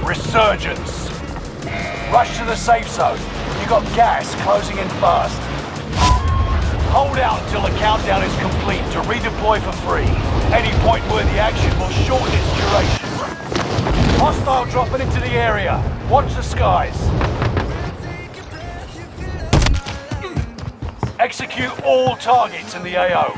Resurgence. Rush to the safe zone. You got gas closing in fast. Hold out until the countdown is complete to redeploy for free. Any point-worthy action will shorten its duration. Hostile dropping into the area. Watch the skies. Execute all targets in the AO.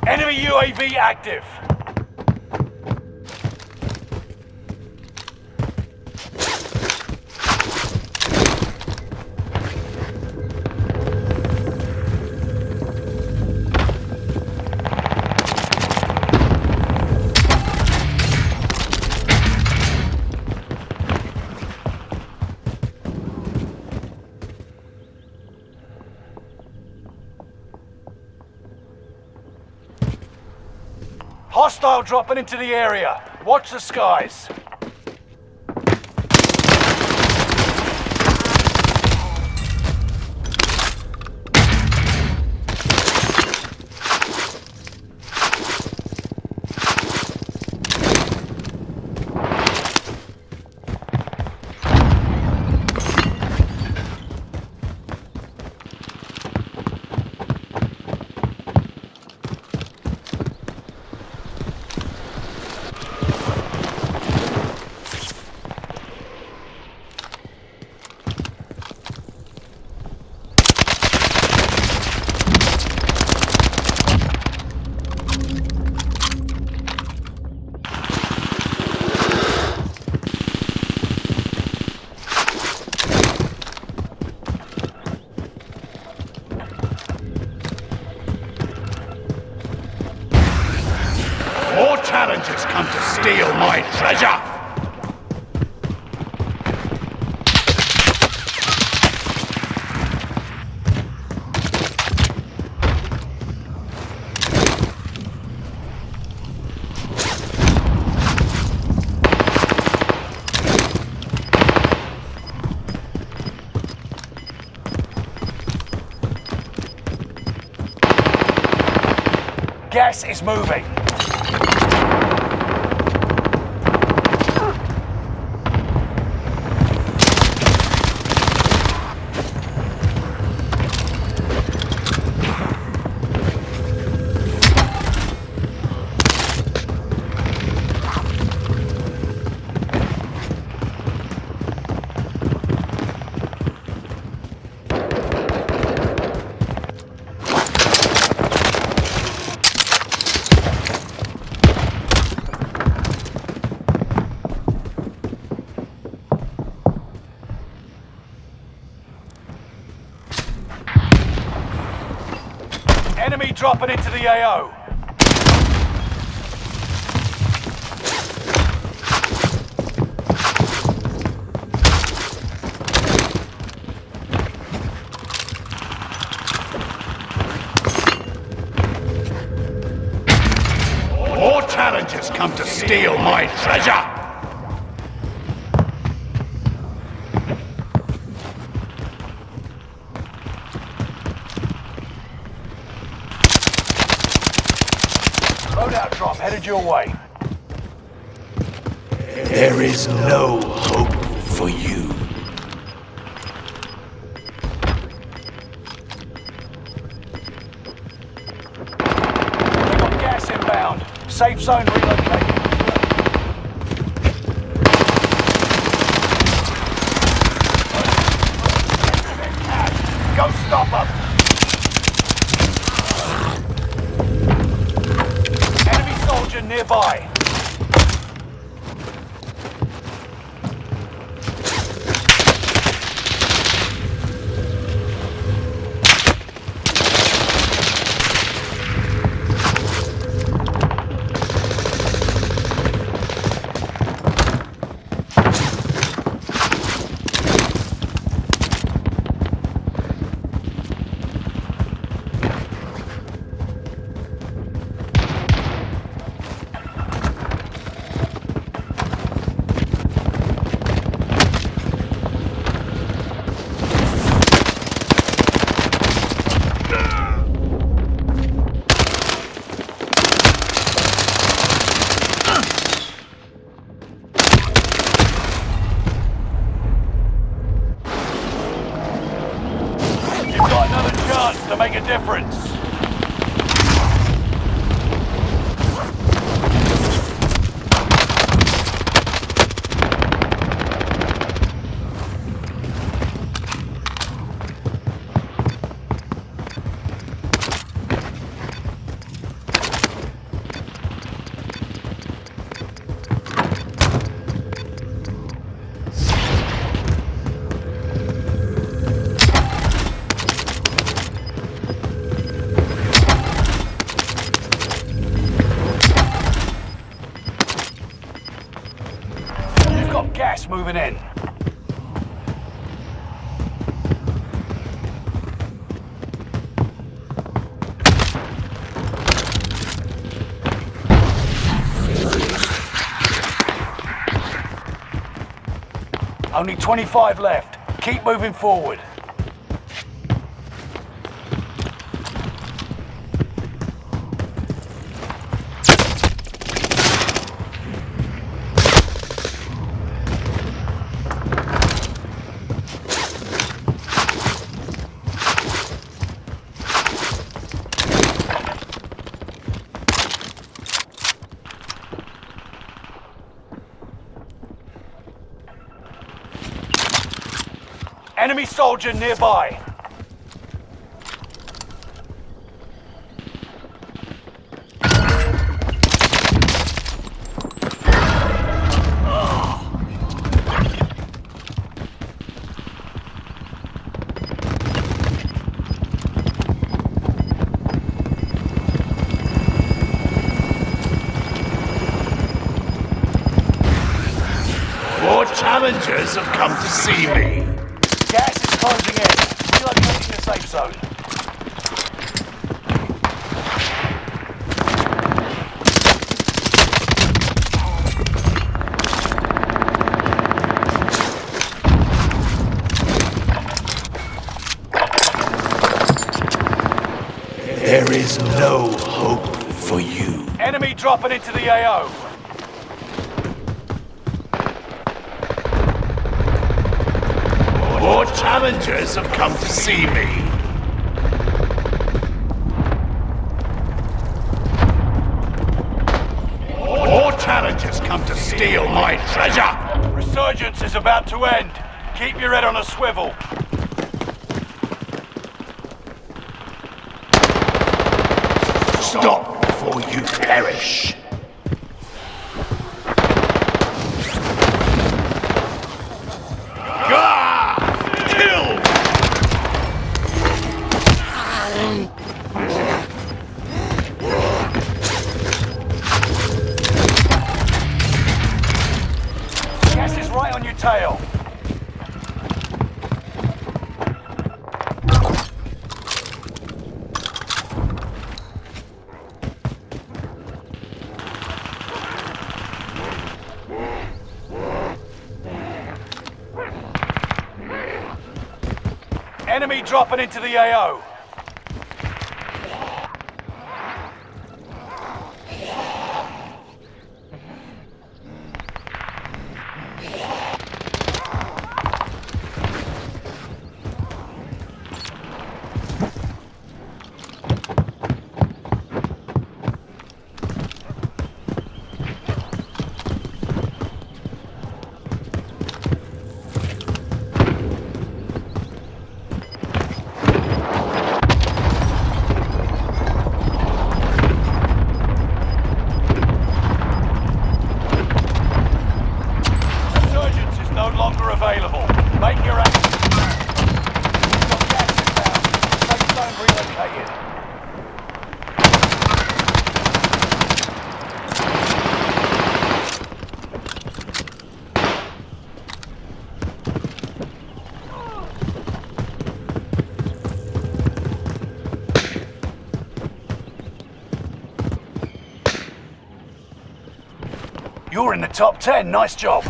Enemy UAV active. Hostile dropping into the area. Watch the skies. Challengers come to steal my treasure! Gas is moving. Enemy dropping into the AO. More challengers come to steal my treasure! Loadout drop headed your way. There is no hope for you. We got gas inbound. Safe zone relocated. Go stop them! Soldier nearby. make a difference. Gas moving in. Only 25 left. Keep moving forward. Enemy soldier nearby. More challengers have come to see me. Gas is closing in. Relocating the safe zone. There is no hope for you. Enemy dropping into the AO. More challengers have come to see me. More challengers come to steal my treasure. Resurgence is about to end. Keep your head on a swivel. Stop before you perish. Gas is right on your tail. Enemy dropping into the AO. Available. Make your action. Got gas inbound. Safe zone relocated. You're in the top 10. Nice job.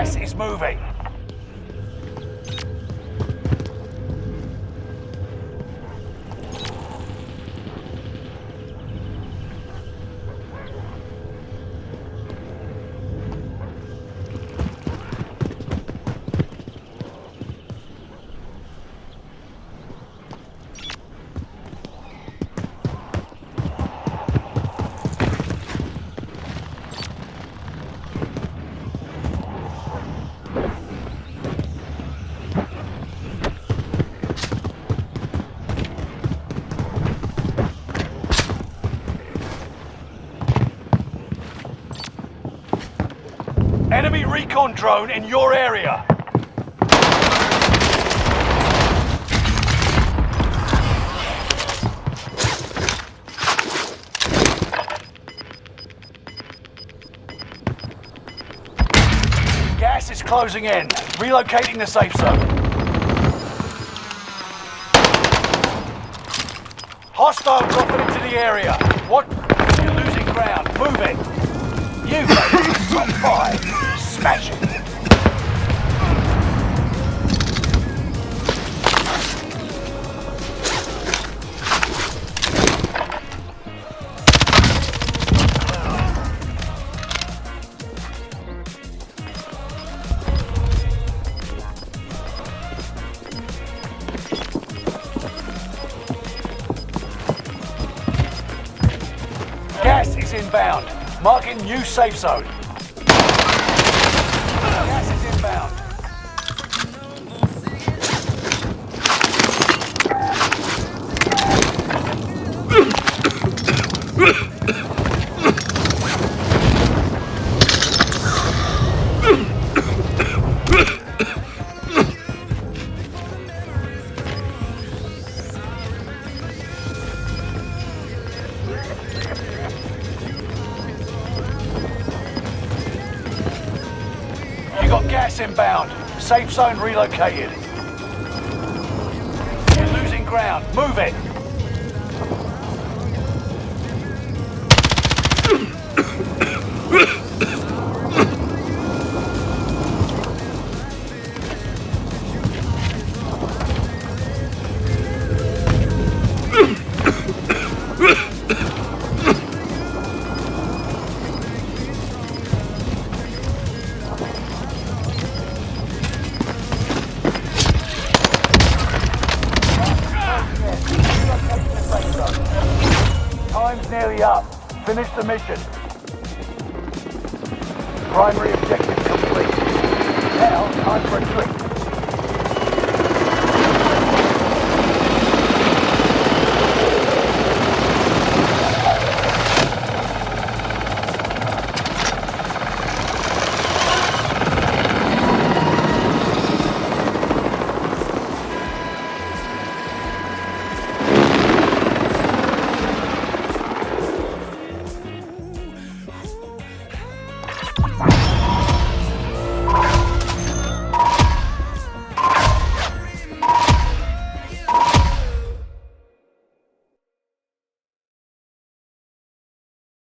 Gas is moving. Enemy recon drone in your area. Gas is closing in. Relocating the safe zone. Hostile dropping into the area. What? You're losing ground. Move it. You baby. Top 5. Smash it. Gas is inbound. Marking new safe zone. Gas is inbound. You got gas inbound. Safe zone relocated. You're losing ground. Move it. Time's nearly up. Finish the mission. Primary objective complete. Now, time for a trick.